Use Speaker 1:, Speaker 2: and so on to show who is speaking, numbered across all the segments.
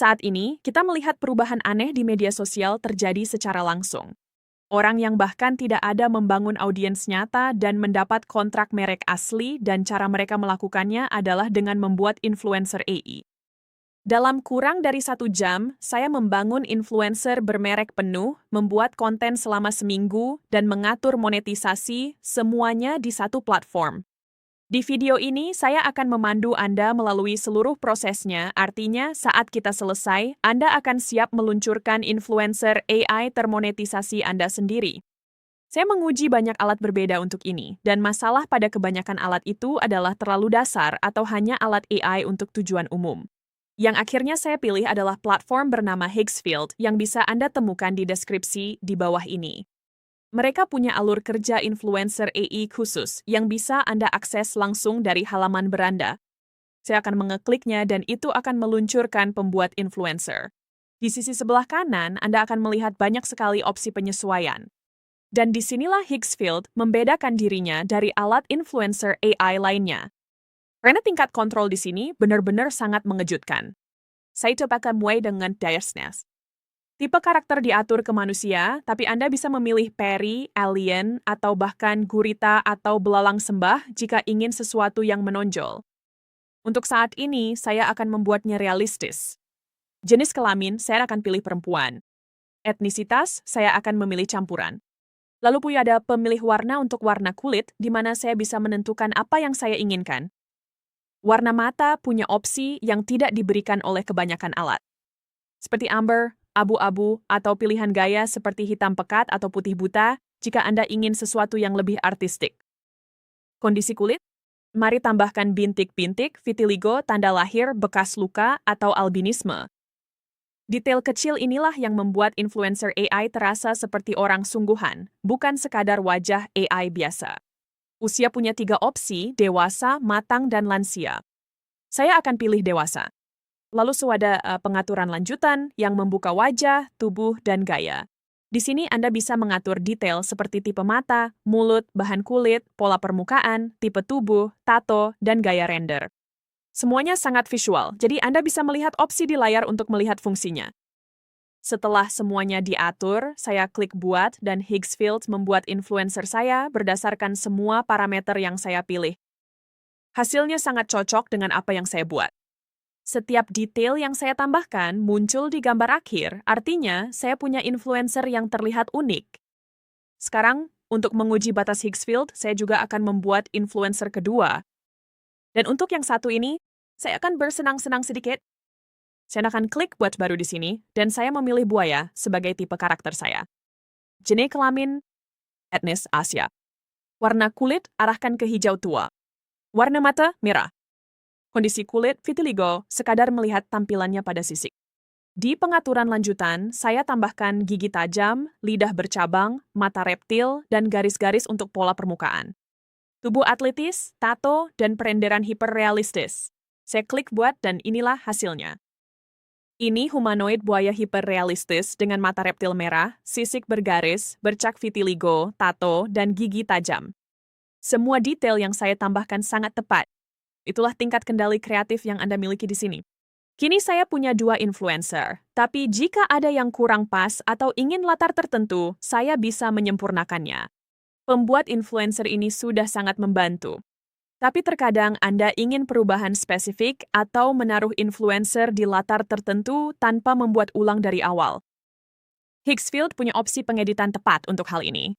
Speaker 1: Saat ini, kita melihat perubahan aneh di media sosial terjadi secara langsung. Orang yang bahkan tidak ada membangun audiens nyata dan mendapat kontrak merek asli dan cara mereka melakukannya adalah dengan membuat influencer AI. Dalam kurang dari 1 jam, saya membangun influencer bermerek penuh, membuat konten selama seminggu, dan mengatur monetisasi semuanya di satu platform. Di video ini, saya akan memandu Anda melalui seluruh prosesnya, artinya saat kita selesai, Anda akan siap meluncurkan influencer AI termonetisasi Anda sendiri. Saya menguji banyak alat berbeda untuk ini, dan masalah pada kebanyakan alat itu adalah terlalu dasar atau hanya alat AI untuk tujuan umum. Yang akhirnya saya pilih adalah platform bernama Higgsfield yang bisa Anda temukan di deskripsi di bawah ini. Mereka punya alur kerja influencer AI khusus yang bisa Anda akses langsung dari halaman beranda. Saya akan mengekliknya dan itu akan meluncurkan pembuat influencer. Di sisi sebelah kanan, Anda akan melihat banyak sekali opsi penyesuaian. Dan disinilah Higgsfield membedakan dirinya dari alat influencer AI lainnya. Karena tingkat kontrol di sini benar-benar sangat mengejutkan. Saya coba mulai dengan Diasnes. Tipe karakter diatur ke manusia, tapi Anda bisa memilih peri, alien, atau bahkan gurita atau belalang sembah jika ingin sesuatu yang menonjol. Untuk saat ini, saya akan membuatnya realistis. Jenis kelamin, saya akan pilih perempuan. Etnisitas, saya akan memilih campuran. Lalu pun ada pemilih warna untuk warna kulit, di mana saya bisa menentukan apa yang saya inginkan. Warna mata punya opsi yang tidak diberikan oleh kebanyakan alat. Seperti amber, abu-abu, atau pilihan gaya seperti hitam pekat atau putih buta jika Anda ingin sesuatu yang lebih artistik. Kondisi kulit? Mari tambahkan bintik-bintik, vitiligo, tanda lahir, bekas luka, atau albinisme. Detail kecil inilah yang membuat influencer AI terasa seperti orang sungguhan, bukan sekadar wajah AI biasa. Usia punya 3 opsi, dewasa, matang, dan lansia. Saya akan pilih dewasa. Lalu ada pengaturan lanjutan yang membuka wajah, tubuh, dan gaya. Di sini Anda bisa mengatur detail seperti tipe mata, mulut, bahan kulit, pola permukaan, tipe tubuh, tato, dan gaya render. Semuanya sangat visual, jadi Anda bisa melihat opsi di layar untuk melihat fungsinya. Setelah semuanya diatur, saya klik buat dan Higgsfield membuat influencer saya berdasarkan semua parameter yang saya pilih. Hasilnya sangat cocok dengan apa yang saya buat. Setiap detail yang saya tambahkan muncul di gambar akhir, artinya saya punya influencer yang terlihat unik. Sekarang, untuk menguji batas Higgsfield, saya juga akan membuat influencer kedua. Dan untuk yang satu ini, saya akan bersenang-senang sedikit. Saya akan klik buat baru di sini, dan saya memilih buaya sebagai tipe karakter saya. Jenis kelamin, etnis Asia. Warna kulit, arahkan ke hijau tua. Warna mata, merah. Kondisi kulit, vitiligo, sekadar melihat tampilannya pada sisik. Di pengaturan lanjutan, saya tambahkan gigi tajam, lidah bercabang, mata reptil, dan garis-garis untuk pola permukaan. Tubuh atletis, tato, dan perenderan hiperrealistis. Saya klik buat dan inilah hasilnya. Ini humanoid buaya hiperrealistis dengan mata reptil merah, sisik bergaris, bercak vitiligo, tato, dan gigi tajam. Semua detail yang saya tambahkan sangat tepat. Itulah tingkat kendali kreatif yang Anda miliki di sini. Kini saya punya 2 influencer, tapi jika ada yang kurang pas atau ingin latar tertentu, saya bisa menyempurnakannya. Pembuat influencer ini sudah sangat membantu. Tapi terkadang Anda ingin perubahan spesifik atau menaruh influencer di latar tertentu tanpa membuat ulang dari awal. Higgsfield punya opsi pengeditan tepat untuk hal ini.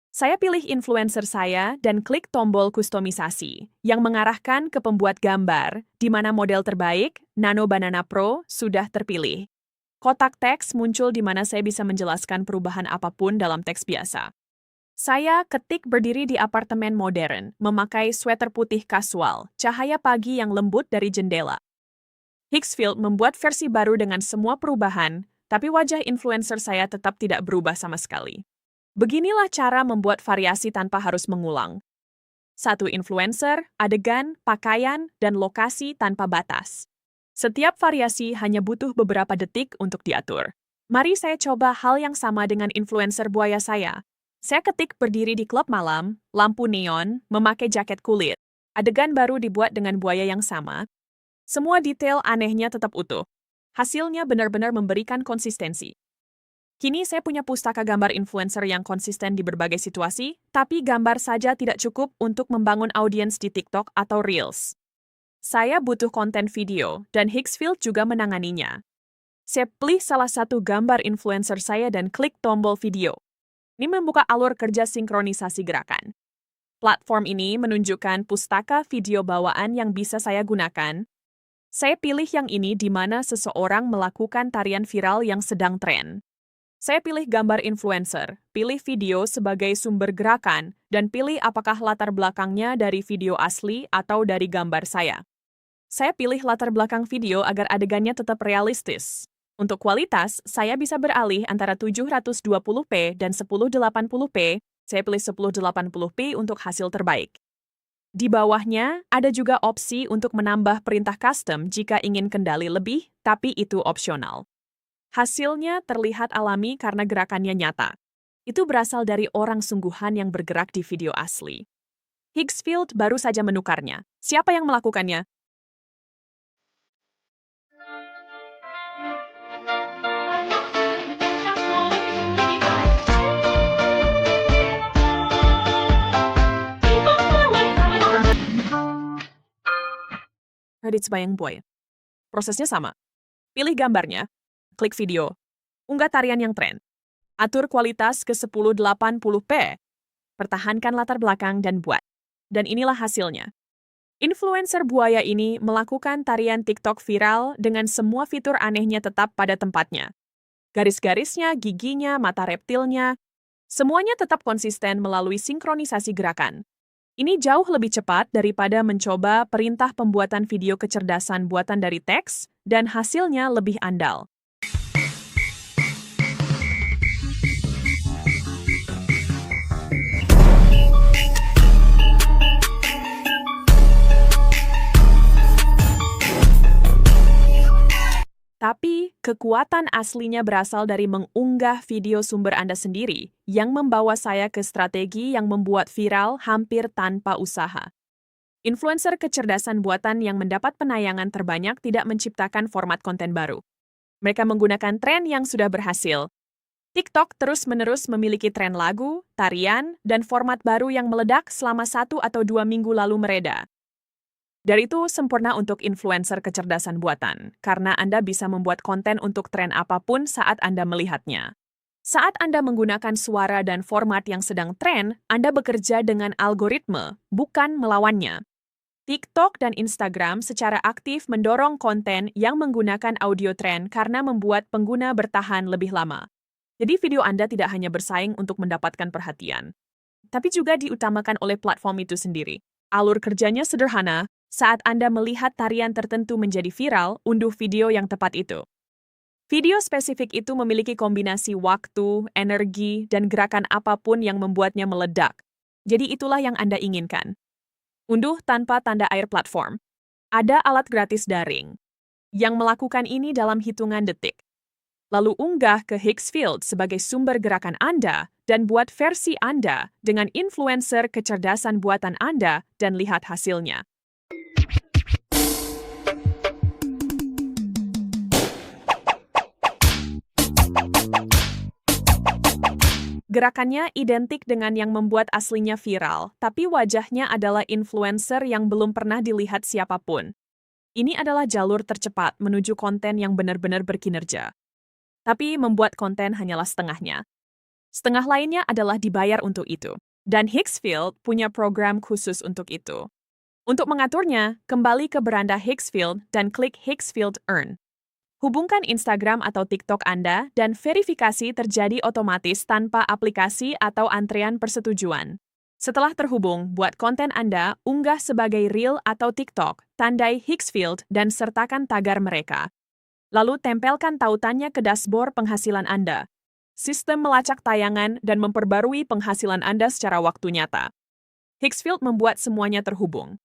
Speaker 1: Saya pilih influencer saya dan klik tombol kustomisasi yang mengarahkan ke pembuat gambar, di mana model terbaik, Nano Banana Pro, sudah terpilih. Kotak teks muncul di mana saya bisa menjelaskan perubahan apapun dalam teks biasa. Saya ketik berdiri di apartemen modern, memakai sweater putih kasual, cahaya pagi yang lembut dari jendela. Higgsfield membuat versi baru dengan semua perubahan, tapi wajah influencer saya tetap tidak berubah sama sekali. Beginilah cara membuat variasi tanpa harus mengulang. 1 influencer, adegan, pakaian, dan lokasi tanpa batas. Setiap variasi hanya butuh beberapa detik untuk diatur. Mari saya coba hal yang sama dengan influencer buaya saya. Saya ketik berdiri di klub malam, lampu neon, memakai jaket kulit. Adegan baru dibuat dengan buaya yang sama. Semua detail anehnya tetap utuh. Hasilnya benar-benar memberikan konsistensi. Kini saya punya pustaka gambar influencer yang konsisten di berbagai situasi, tapi gambar saja tidak cukup untuk membangun audiens di TikTok atau Reels. Saya butuh konten video, dan Higgsfield juga menanganinya. Saya pilih salah satu gambar influencer saya dan klik tombol video. Ini membuka alur kerja sinkronisasi gerakan. Platform ini menunjukkan pustaka video bawaan yang bisa saya gunakan. Saya pilih yang ini di mana seseorang melakukan tarian viral yang sedang tren. Saya pilih gambar influencer, pilih video sebagai sumber gerakan, dan pilih apakah latar belakangnya dari video asli atau dari gambar saya. Saya pilih latar belakang video agar adegannya tetap realistis. Untuk kualitas, saya bisa beralih antara 720p dan 1080p, saya pilih 1080p untuk hasil terbaik. Di bawahnya, ada juga opsi untuk menambah perintah custom jika ingin kendali lebih, tapi itu opsional. Hasilnya terlihat alami karena gerakannya nyata. Itu berasal dari orang sungguhan yang bergerak di video asli. Higgsfield baru saja menukarnya. Siapa yang melakukannya? Reddit Bayang Boy. Prosesnya sama. Pilih gambarnya, klik video, unggah tarian yang tren, atur kualitas ke 1080p, pertahankan latar belakang dan buat. Dan inilah hasilnya. Influencer buaya ini melakukan tarian TikTok viral dengan semua fitur anehnya tetap pada tempatnya. Garis-garisnya, giginya, mata reptilnya, semuanya tetap konsisten melalui sinkronisasi gerakan. Ini jauh lebih cepat daripada mencoba perintah pembuatan video kecerdasan buatan dari teks, dan hasilnya lebih andal. Tapi, kekuatan aslinya berasal dari mengunggah video sumber Anda sendiri yang membawa saya ke strategi yang membuat viral hampir tanpa usaha. Influencer kecerdasan buatan yang mendapat penayangan terbanyak tidak menciptakan format konten baru. Mereka menggunakan tren yang sudah berhasil. TikTok terus-menerus memiliki tren lagu, tarian, dan format baru yang meledak selama 1 atau 2 minggu lalu mereda. Dari itu sempurna untuk influencer kecerdasan buatan, karena Anda bisa membuat konten untuk tren apapun saat Anda melihatnya. Saat Anda menggunakan suara dan format yang sedang tren, Anda bekerja dengan algoritma, bukan melawannya. TikTok dan Instagram secara aktif mendorong konten yang menggunakan audio tren karena membuat pengguna bertahan lebih lama. Jadi video Anda tidak hanya bersaing untuk mendapatkan perhatian, tapi juga diutamakan oleh platform itu sendiri. Alur kerjanya sederhana. Saat Anda melihat tarian tertentu menjadi viral, unduh video yang tepat itu. Video spesifik itu memiliki kombinasi waktu, energi, dan gerakan apapun yang membuatnya meledak. Jadi itulah yang Anda inginkan. Unduh tanpa tanda air platform. Ada alat gratis daring yang melakukan ini dalam hitungan detik. Lalu unggah ke Higgsfield sebagai sumber gerakan Anda dan buat versi Anda dengan influencer kecerdasan buatan Anda dan lihat hasilnya. Gerakannya identik dengan yang membuat aslinya viral, tapi wajahnya adalah influencer yang belum pernah dilihat siapapun. Ini adalah jalur tercepat menuju konten yang benar-benar berkinerja. Tapi membuat konten hanyalah setengahnya. Setengah lainnya adalah dibayar untuk itu. Dan Higgsfield punya program khusus untuk itu. Untuk mengaturnya, kembali ke beranda Higgsfield dan klik Higgsfield Earn. Hubungkan Instagram atau TikTok Anda dan verifikasi terjadi otomatis tanpa aplikasi atau antrean persetujuan. Setelah terhubung, buat konten Anda, unggah sebagai Reel atau TikTok, tandai Higgsfield dan sertakan tagar mereka. Lalu tempelkan tautannya ke dashboard penghasilan Anda. Sistem melacak tayangan dan memperbarui penghasilan Anda secara waktu nyata. Higgsfield membuat semuanya terhubung.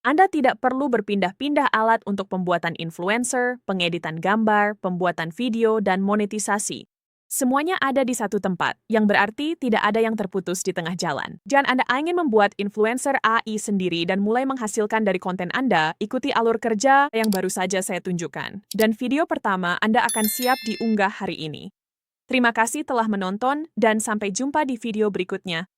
Speaker 1: Anda tidak perlu berpindah-pindah alat untuk pembuatan influencer, pengeditan gambar, pembuatan video, dan monetisasi. Semuanya ada di satu tempat, yang berarti tidak ada yang terputus di tengah jalan. Dan Anda ingin membuat influencer AI sendiri dan mulai menghasilkan dari konten Anda, ikuti alur kerja yang baru saja saya tunjukkan. Dan video pertama Anda akan siap diunggah hari ini. Terima kasih telah menonton dan sampai jumpa di video berikutnya.